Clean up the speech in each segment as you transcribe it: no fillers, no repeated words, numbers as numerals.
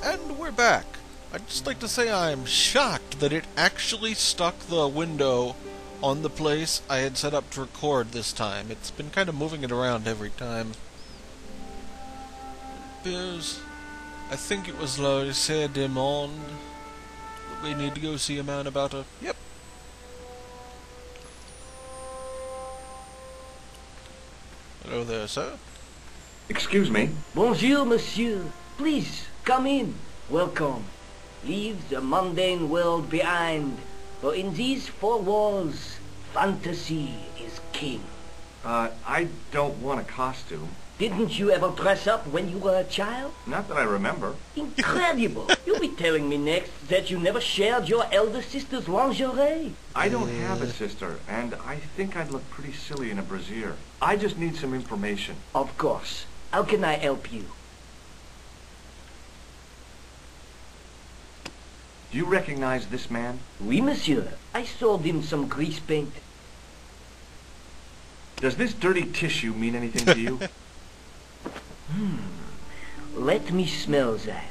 And we're back. I'd just like to say I'm shocked that it actually stuck the window on the place I had set up to record this time. It's been kind of moving it around every time. I think it was Laurisse Demond. We need to go see a man about a... Yep. Hello there, sir. Excuse me. Bonjour, monsieur. Please, come in. Welcome. Leave the mundane world behind, for in these four walls, fantasy is king. I don't want a costume. Didn't you ever dress up when you were a child? Not that I remember. Incredible! You'll be telling me next that you never shared your elder sister's lingerie. I don't have a sister, and I think I'd look pretty silly in a brassiere. I just need some information. Of course. How can I help you? Do you recognize this man? Oui, monsieur. I sold him some grease paint. Does this dirty tissue mean anything to you? Let me smell that.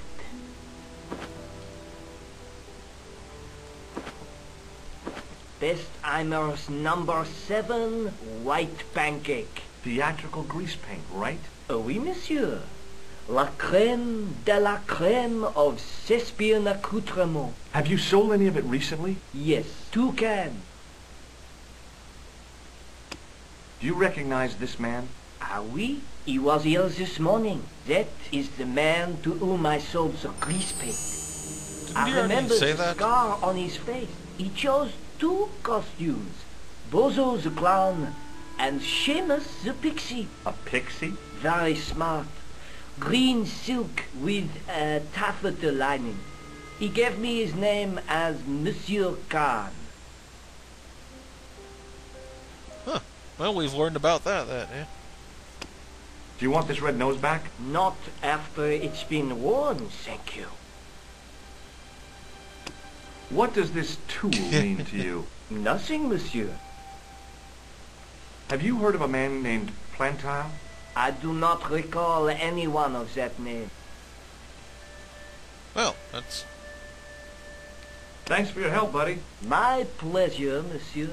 Bestheimer's number 7 white pancake. Theatrical grease paint, right? Oui, monsieur. La crème de la crème of Thespian accoutrement. Have you sold any of it recently? Yes, 2 cans. Do you recognize this man? Ah oui, he was here this morning. That is the man to whom I sold the grease paint. Didn't I you already remember say the that? scar on his face. He chose 2 costumes. Bozo the clown and Seamus the pixie. A pixie? Very smart. Green silk with a taffeta lining. He gave me his name as Monsieur Khan. Huh. Well, we've learned about that, eh? Do you want this red nose back? Not after it's been worn, thank you. What does this tool mean to you? Nothing, monsieur. Have you heard of a man named Plantile? I do not recall anyone of that name. Well, that's... Thanks for your help, buddy. My pleasure, monsieur.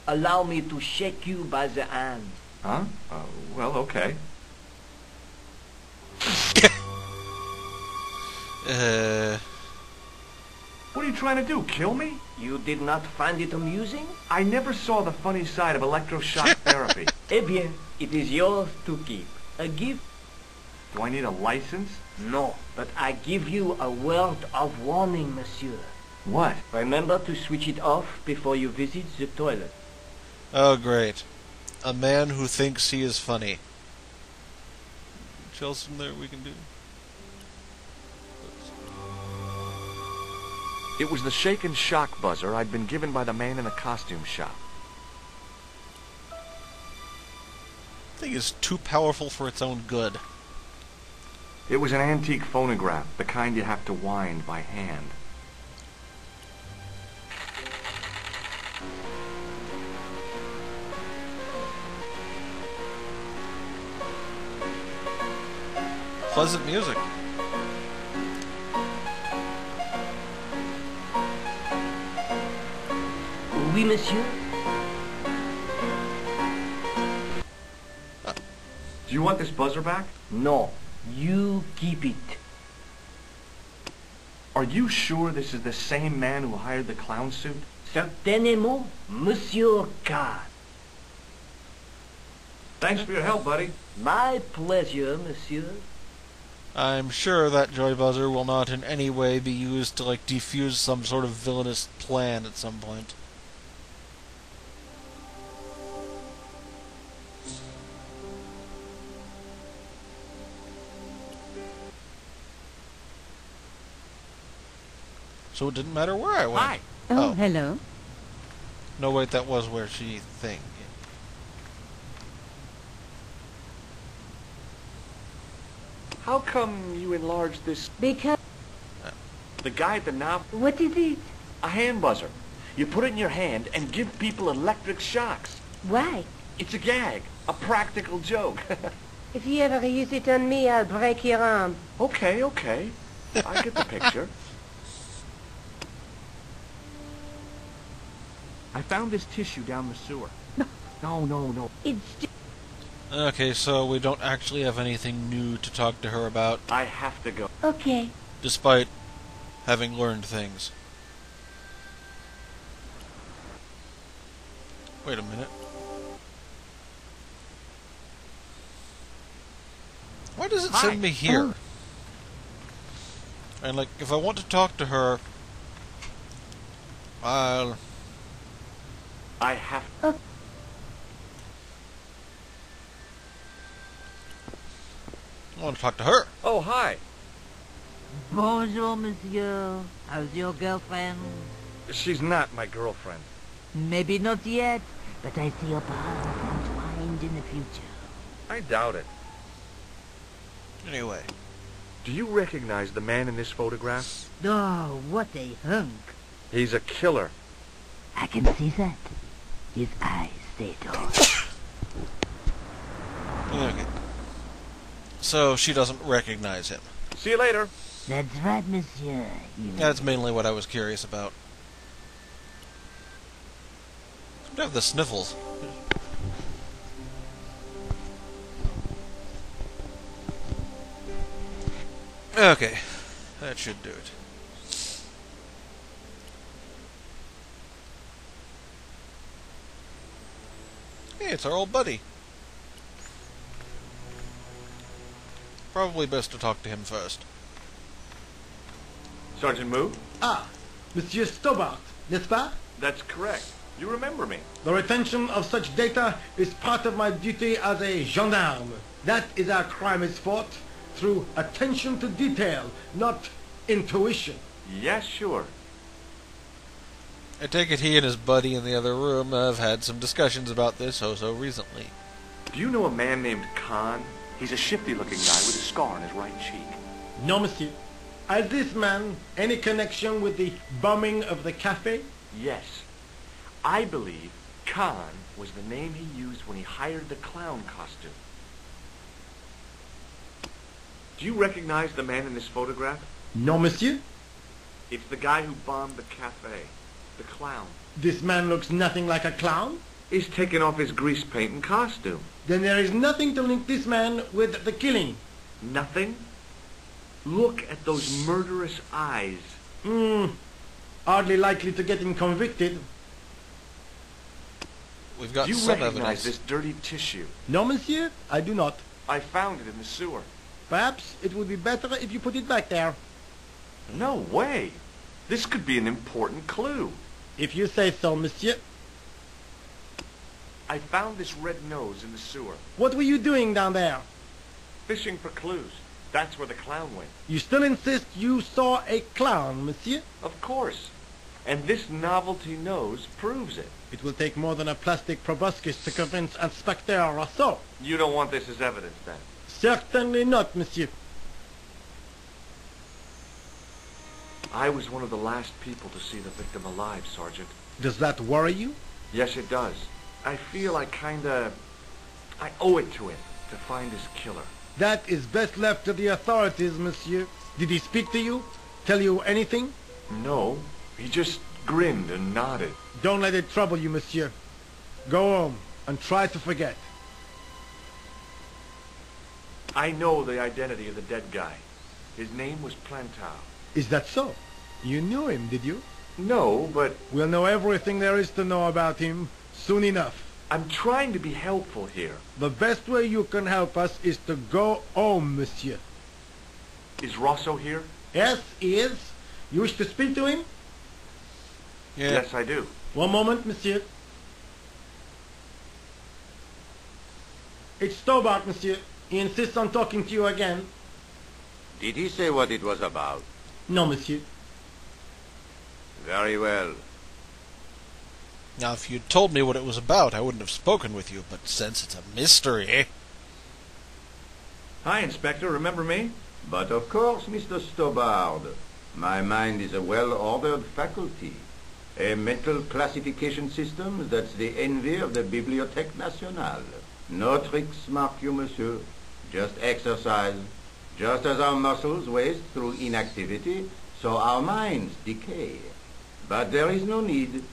Allow me to shake you by the hand. Huh? Well, okay. What are you trying to do, kill me? You did not find it amusing? I never saw the funny side of electroshock therapy. Eh bien, it is yours to keep. A gift? Do I need a license? No, but I give you a word of warning, monsieur. What? Remember to switch it off before you visit the toilet. Oh, great. A man who thinks he is funny. What else from there we can do? It was the shake and shock buzzer I'd been given by the man in the costume shop. Thing is too powerful for its own good. It was an antique phonograph, the kind you have to wind by hand. Pleasant music. Oui, monsieur? Do you want this buzzer back? No, you keep it. Are you sure this is the same man who hired the clown suit? Certainement, Monsieur Khan. Thanks for your help, buddy. My pleasure, monsieur. I'm sure that joy buzzer will not in any way be used to, like, defuse some sort of villainous plan at some point. So it didn't matter where I went. Hi. Oh, hello. No, wait, that was where she thing. How come you enlarged this? Because... The guy at the knob? What is it? A hand buzzer. You put it in your hand and give people electric shocks. Why? It's a gag. A practical joke. If you ever use it on me, I'll break your arm. Okay, okay. I get the picture. I found this tissue down the sewer. No. It's Okay, so we don't actually have anything new to talk to her about, I have to go. okay. despite having learned things. Wait a minute. Why does it Hi. send me here? And like, if I want to talk to her, I have. I want to talk to her. Oh, hi. Bonjour, monsieur. How's your girlfriend? She's not my girlfriend. Maybe not yet, but I see your paths entwined in the future. I doubt it. Anyway, Do you recognize the man in this photograph? Oh, what a hunk. He's a killer. I can see that. His eyes say it all. okay. So she doesn't recognize him. See you later. That's right, monsieur. That's mainly what I was curious about. I have the sniffles. Okay, that should do it. Hey, it's our old buddy. Probably best to talk to him first. Sergeant Moo? Ah, Monsieur Stobart, n'est-ce pas? That's correct. You remember me. The retention of such data is part of my duty as a gendarme. That is how crime is fought, through attention to detail, not intuition. Yes, sure. I take it he and his buddy in the other room have had some discussions about this so recently. Do you know a man named Khan? He's a shifty-looking guy with a scar on his right cheek. No, monsieur. Has this man any connection with the bombing of the cafe? Yes. I believe Khan was the name he used when he hired the clown costume. Do you recognize the man in this photograph? No, monsieur. It's the guy who bombed the cafe. The clown. This man looks nothing like a clown. He's taken off his grease paint and costume. Then there is nothing to link this man with the killing. Nothing? Look at those murderous eyes. Hardly likely to get him convicted. We've got Do you some recognize evidence. this dirty tissue? No, monsieur, I do not. I found it in the sewer. Perhaps it would be better if you put it back there. No way. This could be an important clue. If you say so, monsieur. I found this red nose in the sewer. What were you doing down there? Fishing for clues. That's where the clown went. You still insist you saw a clown, monsieur? Of course. And this novelty nose proves it. It will take more than a plastic proboscis to convince Inspector Rousseau. You don't want this as evidence, then? Certainly not, monsieur. I was one of the last people to see the victim alive, Sergeant. Does that worry you? Yes, it does. I feel I owe it to him to find his killer. That is best left to the authorities, monsieur. Did he speak to you? Tell you anything? No, he just grinned and nodded. Don't let it trouble you, monsieur. Go home and try to forget. I know the identity of the dead guy. His name was Plantow. Is that so? You knew him, did you? No, but We'll know everything there is to know about him soon enough. I'm trying to be helpful here. The best way you can help us is to go home, monsieur. Is Rosso here? Yes, he is. You wish to speak to him? Yeah. Yes, I do. One moment, monsieur. It's Stobart, monsieur. He insists on talking to you again. Did he say what it was about? No, monsieur. Very well. Now, if you'd told me what it was about, I wouldn't have spoken with you, but since it's a mystery... Hi, Inspector. Remember me? But of course, Mr. Stobart. My mind is a well-ordered faculty. A mental classification system that's the envy of the Bibliothèque Nationale. No tricks, mark you, monsieur. Just exercise. Just as our muscles waste through inactivity, so our minds decay. But there is no need.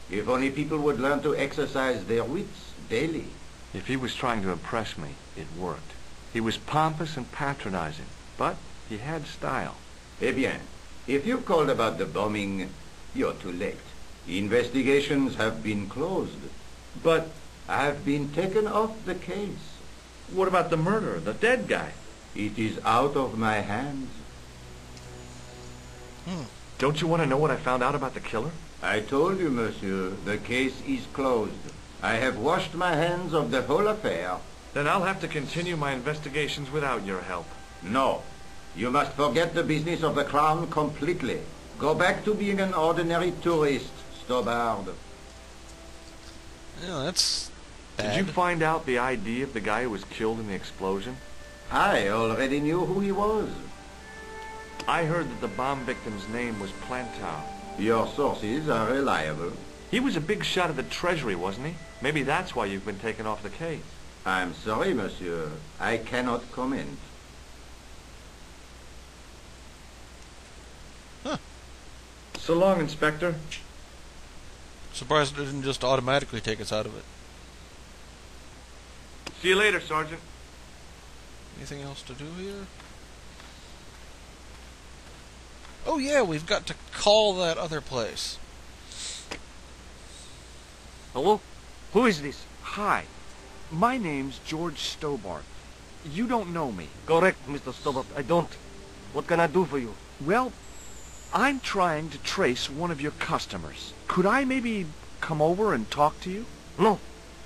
If only people would learn to exercise their wits daily. If he was trying to impress me, it worked. He was pompous and patronizing, but he had style. Eh bien, if you called about the bombing, you're too late. Investigations have been closed. But I've been taken off the case. What about the murderer, the dead guy? It is out of my hands. Don't you want to know what I found out about the killer? I told you, monsieur, the case is closed. I have washed my hands of the whole affair. Then I'll have to continue my investigations without your help. No. You must forget the business of the crown completely. Go back to being an ordinary tourist, Stobard. Yeah, that's bad. Did you find out the ID of the guy who was killed in the explosion? I already knew who he was. I heard that the bomb victim's name was Plantow. Your sources are reliable. He was a big shot at the Treasury, wasn't he? Maybe that's why you've been taken off the case. I'm sorry, monsieur. I cannot comment. So long, Inspector. Surprised it didn't just automatically take us out of it. See you later, Sergeant. Anything else to do here? Oh yeah, we've got to call that other place. Hello? Who is this? Hi. My name's George Stobart. You don't know me. Correct, Mr. Stobart. I don't. What can I do for you? Well, I'm trying to trace one of your customers. Could I maybe come over and talk to you? No.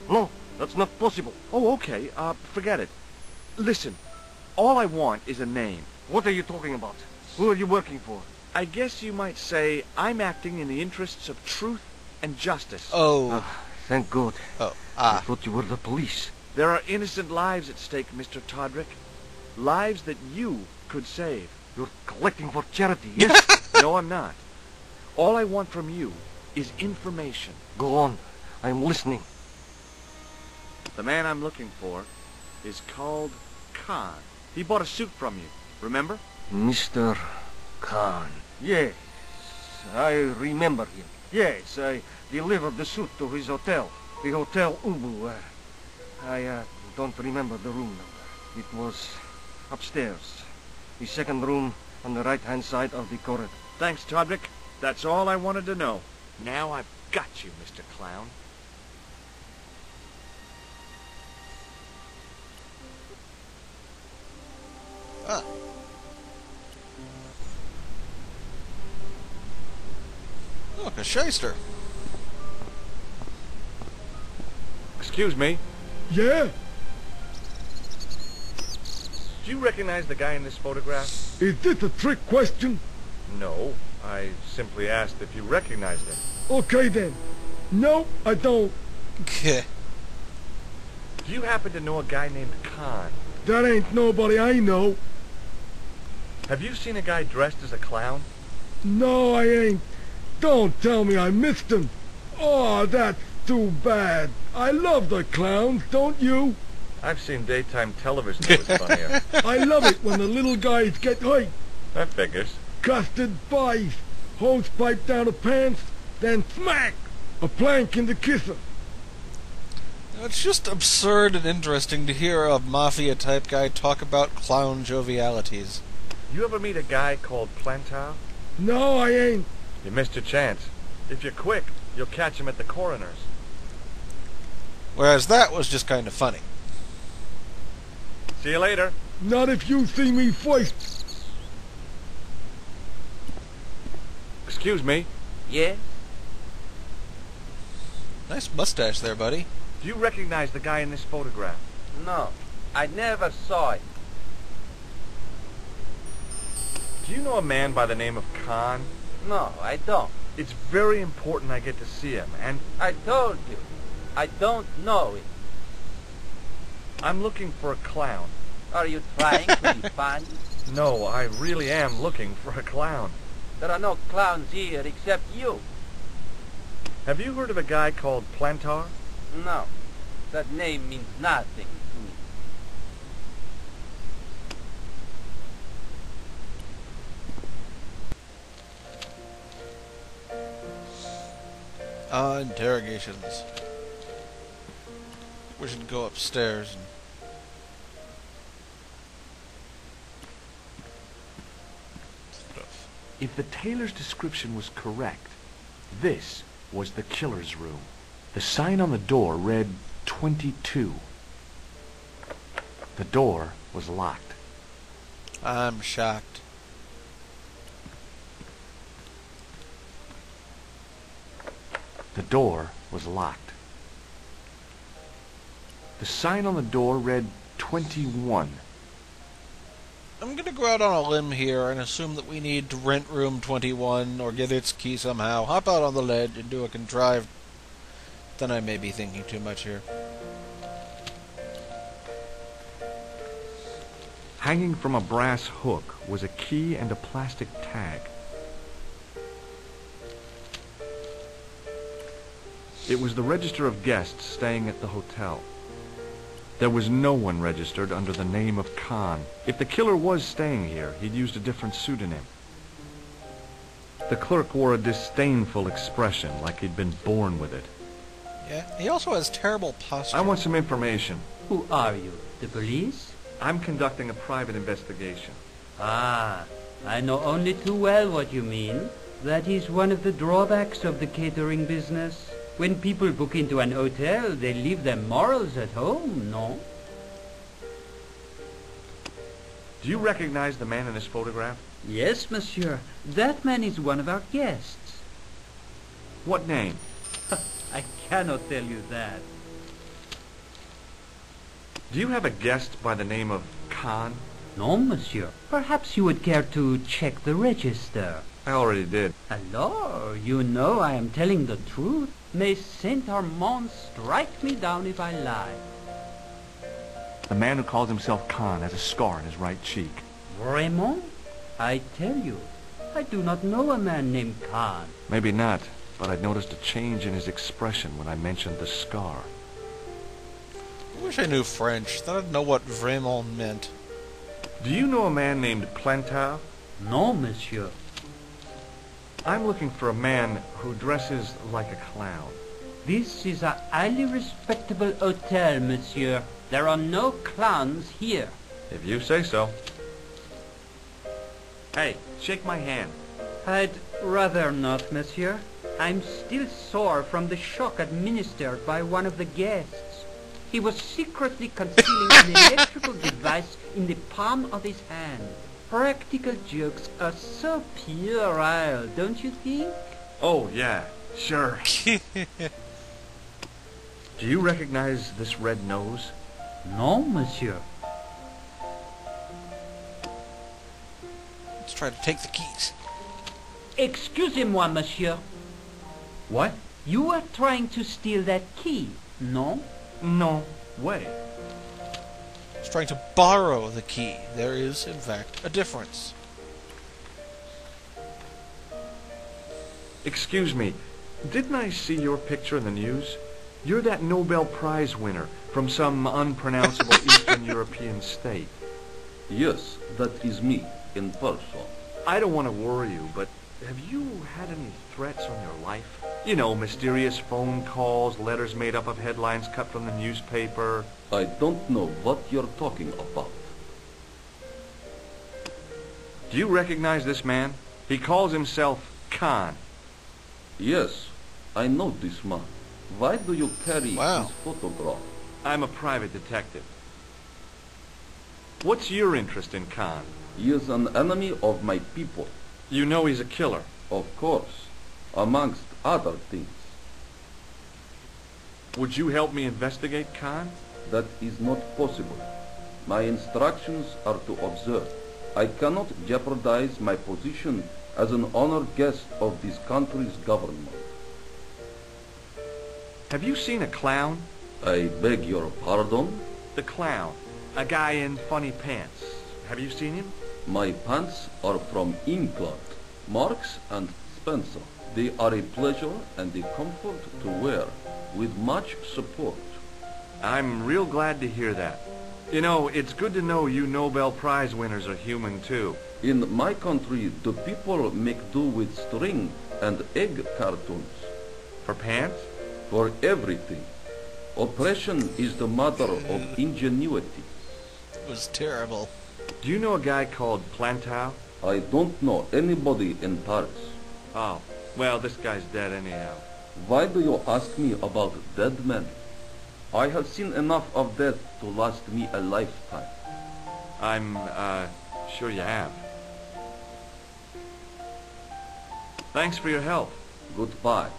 No, that's not possible. Oh, okay. Forget it. Listen, all I want is a name. What are you talking about? Who are you working for? I guess you might say I'm acting in the interests of truth and justice. Oh. Thank God. Oh. I thought you were the police. There are innocent lives at stake, Mr. Todrick. Lives that you could save. You're collecting for charity, yes? No, I'm not. All I want from you is information. Go on. I'm listening. The man I'm looking for is called Khan. He bought a suit from you, remember? Mr. Khan. Yes, I remember him. Yes, I delivered the suit to his hotel. The Hotel Ubu. I don't remember the room number. It was upstairs. The second room on the right-hand side of the corridor. Thanks, Todrick. That's all I wanted to know. Now I've got you, Mr. Clown. Ah. Look, a shyster. Excuse me. Yeah? Do you recognize the guy in this photograph? Is this a trick question? No. I simply asked if you recognized him. Okay then. No, I don't. Okay. Do you happen to know a guy named Khan? That ain't nobody I know. Have you seen a guy dressed as a clown? No, I ain't. Don't tell me I missed him. Oh, that's too bad. I love the clowns, don't you? I've seen daytime television that was funnier. I love it when the little guys get hurt. That figures. Custard pies, hose pipe down the pants, then smack! A plank in the kisser. It's just absurd and interesting to hear a mafia-type guy talk about clown jovialities. You ever meet a guy called Plantow? No, I ain't. You missed your chance. If you're quick, you'll catch him at the coroner's. Whereas that was just kind of funny. See you later. Not if you see me first. Excuse me. Yeah? Nice mustache there, buddy. Do you recognize the guy in this photograph? No, I never saw it. Do you know a man by the name of Khan? No, I don't. It's very important I get to see him, and I told you, I don't know it. I'm looking for a clown. Are you trying to be funny? No, I really am looking for a clown. There are no clowns here except you. Have you heard of a guy called Plantar? No, that name means nothing to me. Interrogations. We should go upstairs and... stuff. If the tailor's description was correct, this was the killer's room. The sign on the door read 22. The door was locked. I'm shocked. The door was locked. The sign on the door read 21. I'm gonna go out on a limb here and assume that we need to rent room 21 or get its key somehow. Hop out on the ledge and do a contrived... Then I may be thinking too much here. Hanging from a brass hook was a key and a plastic tag. It was the register of guests staying at the hotel. There was no one registered under the name of Khan. If the killer was staying here, he'd used a different pseudonym. The clerk wore a disdainful expression, like he'd been born with it. Yeah, he also has terrible posture. I want some information. Who are you? The police? I'm conducting a private investigation. Ah, I know only too well what you mean. That is one of the drawbacks of the catering business. When people book into an hotel, they leave their morals at home, no? Do you recognize the man in this photograph? Yes, monsieur. That man is one of our guests. What name? I cannot tell you that. Do you have a guest by the name of Khan? No, monsieur. Perhaps you would care to check the register. I already did. Alors, you know I am telling the truth. May Saint Armand strike me down if I lie. The man who calls himself Khan has a scar on his right cheek. Vraiment? I tell you, I do not know a man named Khan. Maybe not, but I noticed a change in his expression when I mentioned the scar. I wish I knew French. Then I'd know what vraiment meant. Do you know a man named Plantard? No, monsieur. I'm looking for a man who dresses like a clown. This is a highly respectable hotel, monsieur. There are no clowns here. If you say so. Hey, shake my hand. I'd rather not, monsieur. I'm still sore from the shock administered by one of the guests. He was secretly concealing an electrical device in the palm of his hand. Practical jokes are so puerile, don't you think? Oh, yeah, sure. Do you recognize this red nose? No, monsieur. Let's try to take the keys. Excusez-moi, monsieur. What? You are trying to steal that key, no? No way. He's trying to borrow the key. There is, in fact, a difference. Excuse me, didn't I see your picture in the news? You're that Nobel Prize winner from some unpronounceable Eastern European state. Yes, that is me, in person. I don't want to worry you, but have you had any threats on your life? You know, mysterious phone calls, letters made up of headlines cut from the newspaper. I don't know what you're talking about. Do you recognize this man? He calls himself Khan. Yes, I know this man. Why do you carry Wow. his photograph? I'm a private detective. What's your interest in Khan? He is an enemy of my people. You know he's a killer. Of course, amongst other things. Would you help me investigate Khan? That is not possible. My instructions are to observe. I cannot jeopardize my position as an honored guest of this country's government. Have you seen a clown? I beg your pardon? The clown. A guy in funny pants. Have you seen him? My pants are from England, Marks and Spencer. They are a pleasure and a comfort to wear, with much support. I'm real glad to hear that. You know, it's good to know you Nobel Prize winners are human too. In my country, the people make do with string and egg cartoons. For pants? For everything. Oppression is the mother of ingenuity. It was terrible. Do you know a guy called Plantow? I don't know anybody in Paris. Oh, well, this guy's dead anyhow. Why do you ask me about dead men? I have seen enough of death to last me a lifetime. I'm, sure you have. Thanks for your help. Goodbye.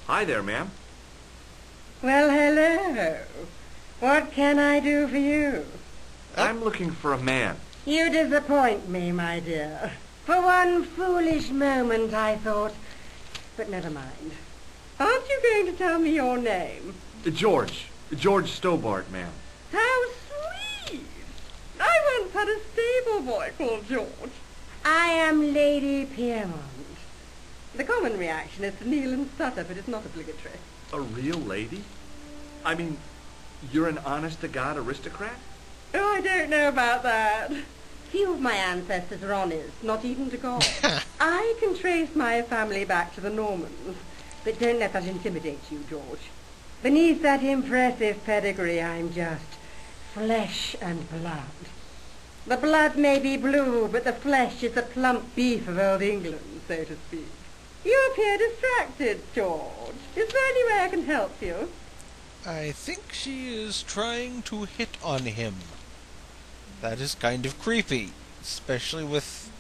Hi there, ma'am. Well, hello. What can I do for you? I'm looking for a man. You disappoint me, my dear. For one foolish moment I thought... But never mind. Aren't you going to tell me your name? George. George Stobart, ma'am. How sweet! I once had a stable boy called George. I am Lady Piermont. The common reaction is to kneel and stutter, but it's not obligatory. A real lady? I mean, you're an honest-to-God aristocrat? Oh, I don't know about that. Few of my ancestors are honest, not even to God. I can trace my family back to the Normans, but don't let that intimidate you, George. Beneath that impressive pedigree, I'm just flesh and blood. The blood may be blue, but the flesh is the plump beef of old England, so to speak. You appear distracted, George. Is there any way I can help you? I think she is trying to hit on him. That is kind of creepy, especially with...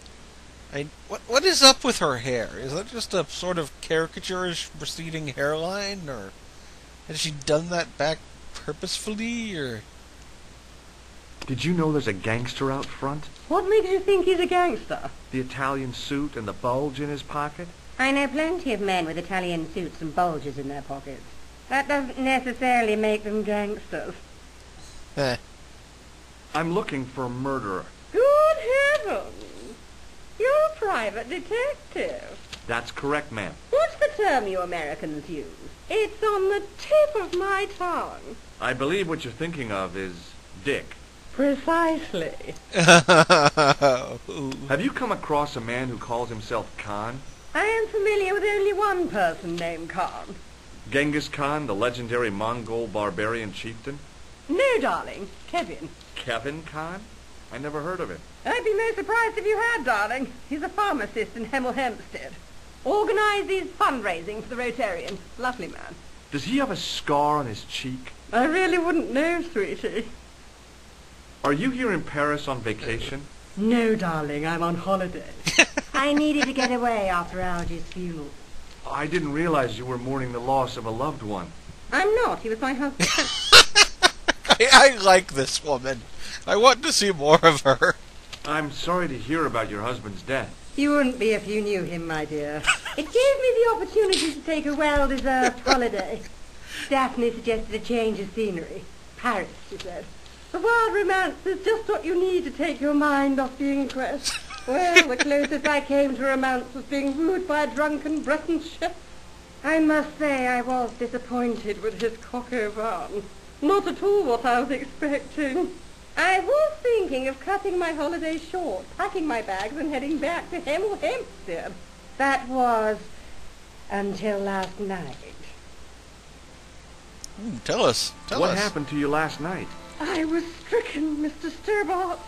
What is up with her hair? Is that just a sort of caricaturish receding hairline, or has she done that back purposefully, or... Did you know there's a gangster out front? What makes you think he's a gangster? The Italian suit and the bulge in his pocket? I know plenty of men with Italian suits and bulges in their pockets. That doesn't necessarily make them gangsters. I'm looking for a murderer. Good heavens! You're a private detective. That's correct, ma'am. What's the term you Americans use? It's on the tip of my tongue. I believe what you're thinking of is Dick. Precisely. Have you come across a man who calls himself Khan? I am familiar with only one person named Khan. Genghis Khan, the legendary Mongol barbarian chieftain? No, darling. Kevin. Kevin Khan? I never heard of him. I'd be most surprised if you had, darling. He's a pharmacist in Hemel Hempstead. Organizes fundraising for the Rotarians. Lovely man. Does he have a scar on his cheek? I really wouldn't know, sweetie. Are you here in Paris on vacation? No, darling. I'm on holiday. I needed to get away after Algy's funeral. I didn't realize you were mourning the loss of a loved one. I'm not. He was my husband. I like this woman. I want to see more of her. I'm sorry to hear about your husband's death. You wouldn't be if you knew him, my dear. It gave me the opportunity to take a well-deserved holiday. Daphne suggested a change of scenery. Paris, she said. The wild romance is just what you need to take your mind off the inquest. Well, the closest I came to romance was being wooed by a drunken Breton chef. I must say I was disappointed with his coq au vin. Not at all what I was expecting. I was thinking of cutting my holiday short, packing my bags and heading back to Hemel Hempstead. That was until last night. Tell us. What happened to you last night? I was stricken, Mr. Stobart.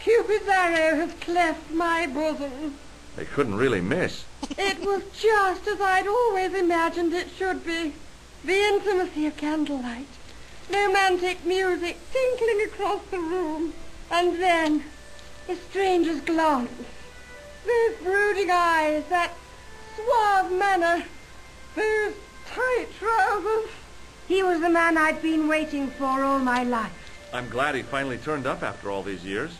Cupid's arrow has cleft my bosom. They couldn't really miss. It was just as I'd always imagined it should be. The intimacy of candlelight. Romantic music tinkling across the room. And then, a stranger's glance. Those brooding eyes, that suave manner, those tight trousers. He was the man I'd been waiting for all my life. I'm glad he finally turned up after all these years.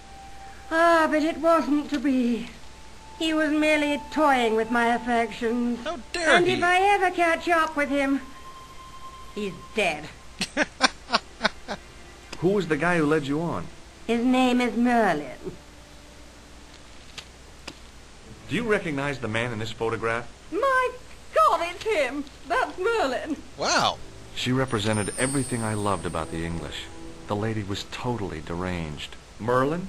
Ah, but it wasn't to be. He was merely toying with my affections. How dare And he? if I ever catch up with him, he's dead. Who was the guy who led you on? His name is Merlin. Do you recognize the man in this photograph? My God, it's him. That's Merlin. Wow. She represented everything I loved about the English. The lady was totally deranged. Merlin?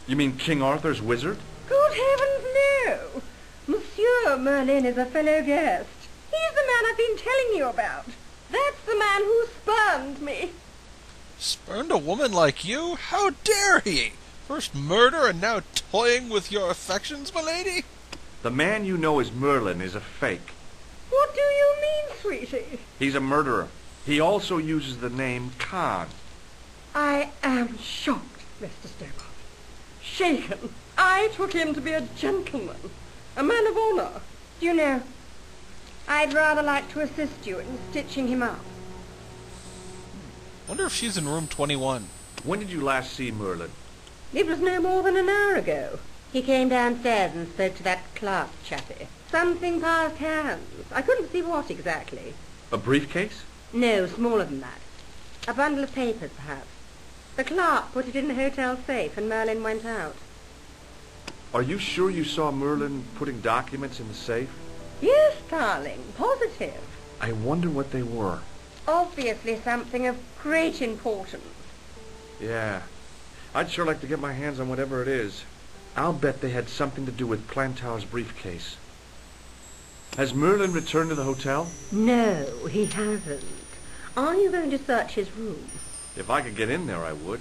You mean King Arthur's wizard? Good heavens, no! Monsieur Merlin is a fellow guest. He's the man I've been telling you about. That's the man who spurned me. Spurned a woman like you? How dare he? First murder and now toying with your affections, milady? The man you know as Merlin is a fake. What do you mean, sweetie? He's a murderer. He also uses the name Khan. I am shocked, Mr. Stobart. Shaken. I took him to be a gentleman, a man of honor. Do you know, I'd rather like to assist you in stitching him up. Wonder if she's in room 21. When did you last see Merlin? It was no more than an hour ago. He came downstairs and spoke to that clerk chappie. Something passed hands. I couldn't see what exactly. A briefcase? No, smaller than that. A bundle of papers, perhaps. The clerk put it in the hotel safe and Merlin went out. Are you sure you saw Merlin putting documents in the safe? Yes, darling, positive. I wonder what they were. Obviously something of great importance. Yeah. I'd sure like to get my hands on whatever it is. I'll bet they had something to do with Plantow's briefcase. Has Merlin returned to the hotel? No, he hasn't. Are you going to search his room? If I could get in there, I would.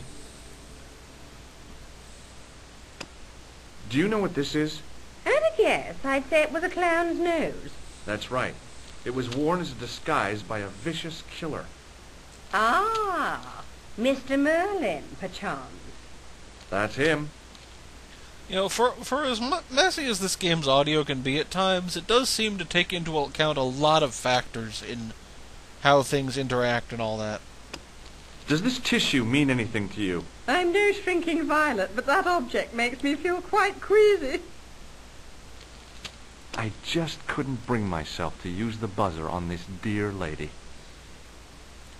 Do you know what this is? At a guess, I'd say it was a clown's nose. That's right. It was worn as a disguise by a vicious killer. Ah, Mr. Merlin, perchance. That's him. You know, for as messy as this game's audio can be at times, it does seem to take into account a lot of factors in how things interact and all that. Does this tissue mean anything to you? I'm no shrinking violet, but that object makes me feel quite queasy. I just couldn't bring myself to use the buzzer on this dear lady.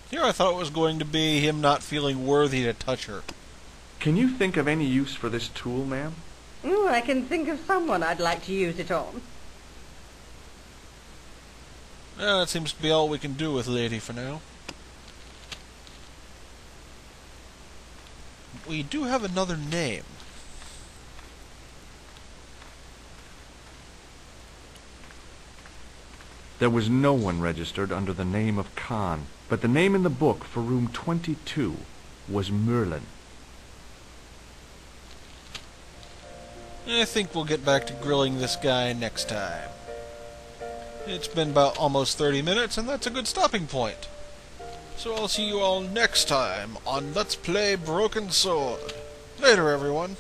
Here I thought it was going to be him not feeling worthy to touch her. Can you think of any use for this tool, ma'am? Oh, I can think of someone I'd like to use it on. That seems to be all we can do with Lady for now. We do have another name. There was no one registered under the name of Khan, but the name in the book for room 22 was Merlin. I think we'll get back to grilling this guy next time. It's been about almost 30 minutes, and that's a good stopping point. So I'll see you all next time on Let's Play Broken Sword. Later, everyone.